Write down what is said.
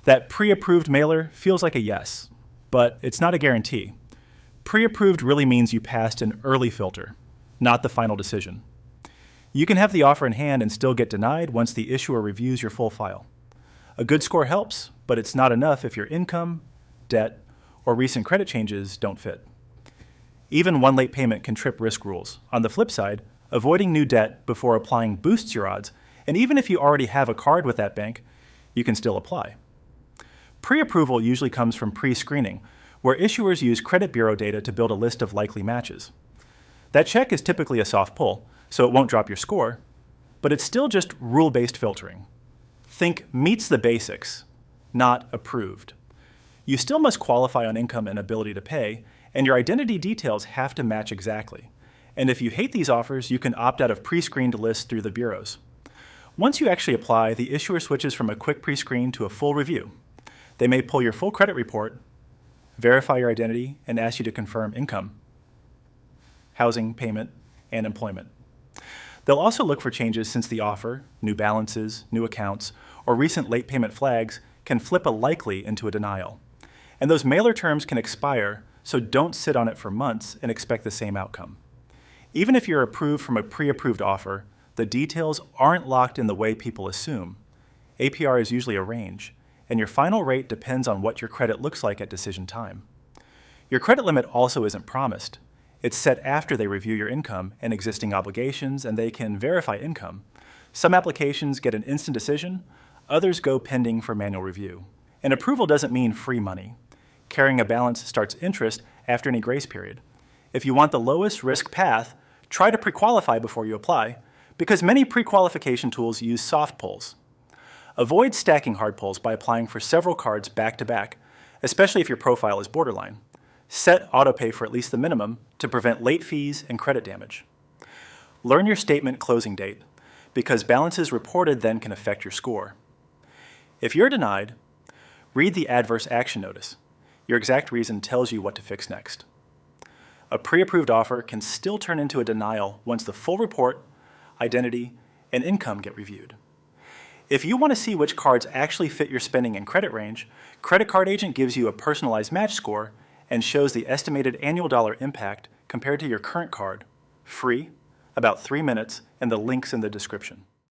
That pre-approved mailer feels like a yes, but it's not a guarantee. Pre-approved really means you passed an early filter, not the final decision. You can have the offer in hand and still get denied once the issuer reviews your full file. A good score helps, but it's not enough if your income, debt, or recent credit changes don't fit. Even one late payment can trip risk rules. On the flip side, avoiding new debt before applying boosts your odds, and even if you already have a card with that bank, you can still apply. Pre-approval usually comes from pre-screening, where issuers use credit bureau data to build a list of likely matches. That check is typically a soft pull, so it won't drop your score, but it's still just rule-based filtering. Think meets the basics, not approved. You still must qualify on income and ability to pay, and your identity details have to match exactly. And if you hate these offers, you can opt out of pre-screened lists through the bureaus. Once you actually apply, the issuer switches from a quick pre-screen to a full review. They may pull your full credit report, verify your identity, and ask you to confirm income, housing, payment, and employment. They'll also look for changes since the offer, new balances, new accounts, or recent late payment flags can flip a likely into a denial. And those mailer terms can expire, so don't sit on it for months and expect the same outcome. Even if you're approved from a pre-approved offer, the details aren't locked in the way people assume. APR is usually a range, and your final rate depends on what your credit looks like at decision time. Your credit limit also isn't promised. It's set after they review your income and existing obligations, and they can verify income. Some applications get an instant decision, others go pending for manual review. And approval doesn't mean free money. Carrying a balance starts interest after any grace period. If you want the lowest risk path, try to pre-qualify before you apply, because many pre-qualification tools use soft pulls. Avoid stacking hard pulls by applying for several cards back to back, especially if your profile is borderline. Set autopay for at least the minimum to prevent late fees and credit damage. Learn your statement closing date, because balances reported then can affect your score. If you're denied, read the adverse action notice. Your exact reason tells you what to fix next. A pre-approved offer can still turn into a denial once the full report, identity, and income get reviewed. If you want to see which cards actually fit your spending and credit range, CreditCardAgent gives you a personalized match score and shows the estimated annual dollar impact compared to your current card, free, about 3 minutes, and the links in the description.